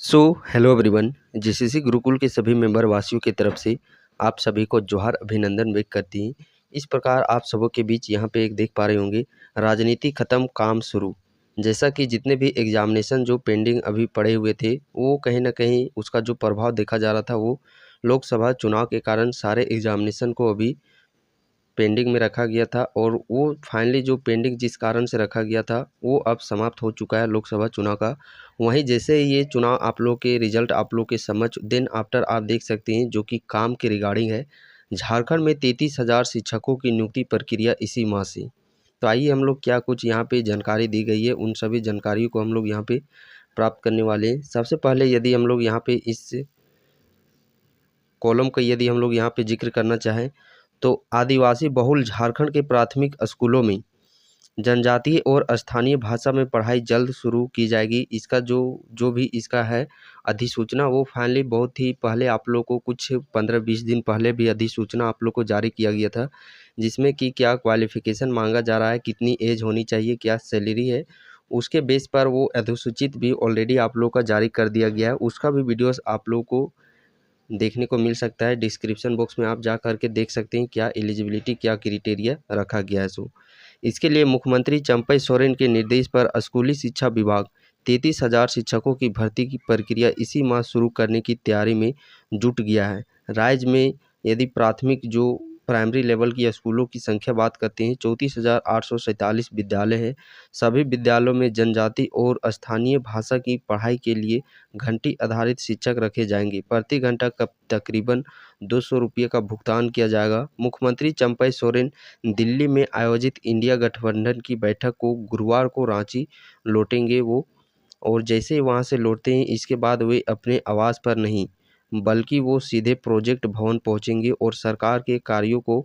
Hello everyone. GCC Gurukul के सभी member वासियों की तरफ से आप सभी को जोहार अभिनंदन व्यक्त करती हैं। इस प्रकार आप सबों के बीच यहाँ पे एक देख पा रहे होंगे, राजनीति खत्म काम शुरू। जैसा कि जितने भी एग्जामिनेशन जो पेंडिंग अभी पड़े हुए थे, वो कहीं ना कहीं उसका जो प्रभाव देखा जा रहा था, वो लोकसभा चुनाव के कारण सारे एग्जामिनेशन को अभी पेंडिंग में रखा गया था। और वो फाइनली जो पेंडिंग जिस कारण से रखा गया था, वो अब समाप्त हो चुका है लोकसभा चुनाव का। वहीं जैसे ये चुनाव आप लोग के रिजल्ट आप लोग के समझ दिन आफ्टर आप देख सकते हैं, जो कि काम के रिगार्डिंग है। झारखंड में 33,000 शिक्षकों की नियुक्ति प्रक्रिया इसी माह से। तो आइए हम लोग क्या कुछ यहाँ पे जानकारी दी गई है, उन सभी जानकारियों को हम लोग यहाँ पे प्राप्त करने वाले हैं। सबसे पहले यदि हम लोग यहाँ पे इस कॉलम का यदि हम लोग यहाँ पे जिक्र करना चाहें, तो आदिवासी बहुल झारखंड के प्राथमिक स्कूलों में जनजातीय और स्थानीय भाषा में पढ़ाई जल्द शुरू की जाएगी। इसका जो जो भी इसका है अधिसूचना, वो फाइनली बहुत ही पहले आप लोग को कुछ 15-20 दिन पहले भी अधिसूचना आप लोग को जारी किया गया था, जिसमें कि क्या क्वालिफिकेशन मांगा जा रहा है, कितनी एज होनी चाहिए, क्या सैलरी है, उसके बेस पर वो अधिसूचित भी ऑलरेडी आप लोग का जारी कर दिया गया है। उसका भी वीडियोस आप लोग को देखने को मिल सकता है। डिस्क्रिप्शन बॉक्स में आप जा करके देख सकते हैं क्या एलिजिबिलिटी क्या क्राइटेरिया रखा गया है। इसके लिए मुख्यमंत्री चंपई सोरेन के निर्देश पर स्कूली शिक्षा विभाग 33,000 शिक्षकों की भर्ती की प्रक्रिया इसी माह शुरू करने की तैयारी में जुट गया है। राज्य में यदि प्राथमिक जो प्राइमरी लेवल की स्कूलों की संख्या बात करते हैं, 34,847 विद्यालय हैं। सभी विद्यालयों में जनजाति और स्थानीय भाषा की पढ़ाई के लिए घंटी आधारित शिक्षक रखे जाएंगे। प्रति घंटा का तकरीबन 200 रुपये का भुगतान किया जाएगा। मुख्यमंत्री चंपई सोरेन दिल्ली में आयोजित इंडिया गठबंधन की बैठक को गुरुवार को रांची लौटेंगे वो। और जैसे ही वहाँ से लौटते हैं, इसके बाद वे अपने आवास पर नहीं बल्कि वो सीधे प्रोजेक्ट भवन पहुंचेंगे और सरकार के कार्यों को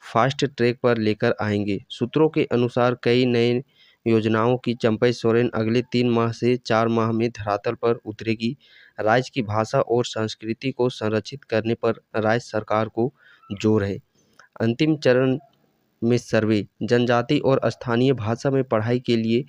फास्ट ट्रैक पर लेकर आएंगे। सूत्रों के अनुसार कई नए योजनाओं की चंपई सोरेन अगले 3 माह से 4 माह में धरातल पर उतरेगी। राज्य की भाषा और संस्कृति को संरक्षित करने पर राज्य सरकार को जोर है। अंतिम चरण में सर्वे जनजाति और स्थानीय भाषा में पढ़ाई के लिए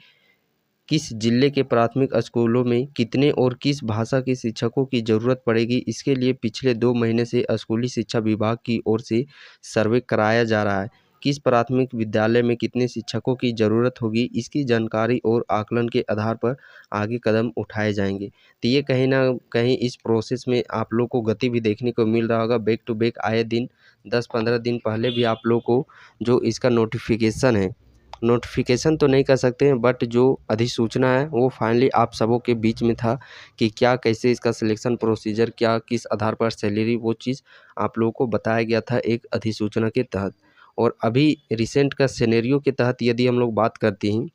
किस जिले के प्राथमिक स्कूलों में कितने और किस भाषा के शिक्षकों की ज़रूरत पड़ेगी, इसके लिए पिछले 2 महीने से स्कूली शिक्षा विभाग की ओर से सर्वे कराया जा रहा है। किस प्राथमिक विद्यालय में कितने शिक्षकों की ज़रूरत होगी, इसकी जानकारी और आकलन के आधार पर आगे कदम उठाए जाएंगे। तो ये कहीं ना कहीं इस प्रोसेस में आप लोग को गति भी देखने को मिल रहा होगा। बैक टू बैक आए दिन 10-15 दिन पहले भी आप लोग को जो इसका नोटिफिकेशन है, नोटिफिकेशन तो नहीं कर सकते हैं, बट जो अधिसूचना है वो फाइनली आप सबों के बीच में था कि क्या कैसे इसका सिलेक्शन प्रोसीजर, क्या किस आधार पर सैलरी, वो चीज़ आप लोगों को बताया गया था एक अधिसूचना के तहत। और अभी रिसेंट का सिनेरियो के तहत यदि हम लोग बात करते हैं,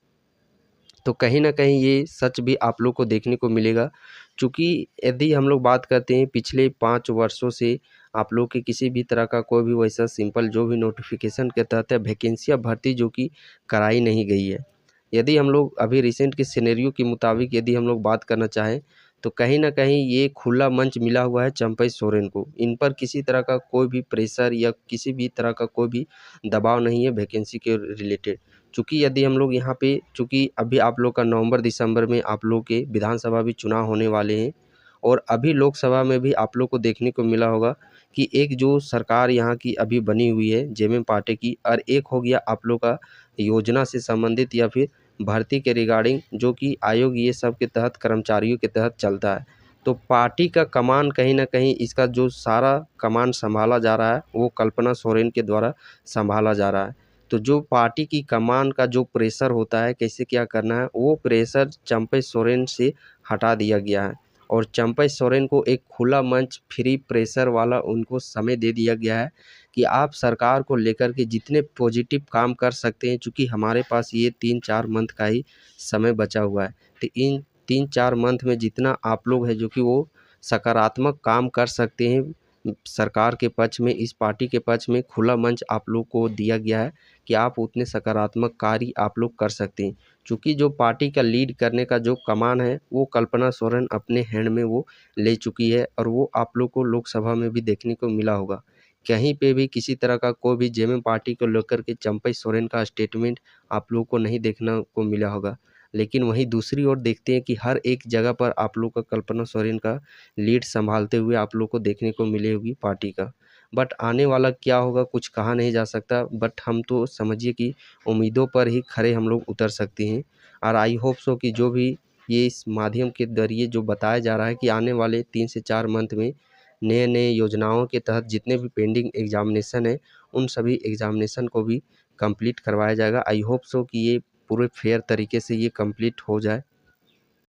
तो कहीं ना कहीं ये सच भी आप लोग को देखने को मिलेगा। चूँकि यदि हम लोग बात करते हैं पिछले 5 वर्षों से आप लोग के किसी भी तरह का कोई भी वैसा सिंपल जो भी नोटिफिकेशन के तहत है वैकेंसियाँ भर्ती जो कि कराई नहीं गई है। यदि हम लोग अभी रिसेंट के सिनेरियो के मुताबिक यदि हम लोग बात करना चाहें, तो कहीं न कहीं ये खुला मंच मिला हुआ है चंपई सोरेन को। इन पर किसी तरह का कोई भी प्रेशर या किसी भी तरह का कोई भी दबाव नहीं है वैकेंसी के रिलेटेड। चूँकि यदि हम लोग यहाँ पे, चूँकि अभी आप लोग का नवंबर-दिसंबर में आप लोग के विधानसभा भी चुनाव होने वाले हैं, और अभी लोकसभा में भी आप लोग को देखने को मिला होगा कि एक जो सरकार यहाँ की अभी बनी हुई है जेएमएम पार्टी की, और एक हो गया आप लोग का योजना से संबंधित या फिर भर्ती के रिगार्डिंग, जो कि आयोग ये सब के तहत कर्मचारियों के तहत चलता है। तो पार्टी का कमान कहीं न कहीं इसका जो सारा कमान संभाला जा रहा है, वो कल्पना सोरेन के द्वारा संभाला जा रहा है। तो जो पार्टी की कमान का जो प्रेशर होता है, कैसे क्या करना है, वो प्रेशर चंपई सोरेन से हटा दिया गया है। और चंपई सोरेन को एक खुला मंच, फ्री प्रेशर वाला उनको समय दे दिया गया है कि आप सरकार को लेकर के जितने पॉजिटिव काम कर सकते हैं। चूँकि हमारे पास ये 3-4 मंथ का ही समय बचा हुआ है, तो इन 3-4 मंथ में जितना आप लोग हैं जो कि वो सकारात्मक काम कर सकते हैं, सरकार के पक्ष में, इस पार्टी के पक्ष में खुला मंच आप लोग को दिया गया है कि आप उतने सकारात्मक कार्य आप लोग कर सकते हैं। चूँकि जो पार्टी का लीड करने का जो कमान है, वो कल्पना सोरेन अपने हैंड में वो ले चुकी है, और वो आप लोग को लोकसभा में भी देखने को मिला होगा। कहीं पे भी किसी तरह का कोई भी जेएमएम पार्टी को लेकर के चंपई सोरेन का स्टेटमेंट आप लोगों को नहीं देखने को मिला होगा। लेकिन वहीं दूसरी ओर देखते हैं कि हर एक जगह पर आप लोग का कल्पना सोरेन का लीड संभालते हुए आप लोग को देखने को मिले होगी पार्टी का। बट आने वाला क्या होगा कुछ कहा नहीं जा सकता, बट हम तो समझिए कि उम्मीदों पर ही खरे हम लोग उतर सकते हैं। और आई होप सो कि जो भी ये इस माध्यम के ज़रिए जो बताया जा रहा है कि आने वाले 3 से 4 मंथ में नए-नए योजनाओं के तहत जितने भी पेंडिंग एग्ज़ामिनेशन है, उन सभी एग्ज़ामिनेशन को भी कंप्लीट करवाया जाएगा। आई होप सो कि ये पूरे फेयर तरीके से ये कंप्लीट हो जाए।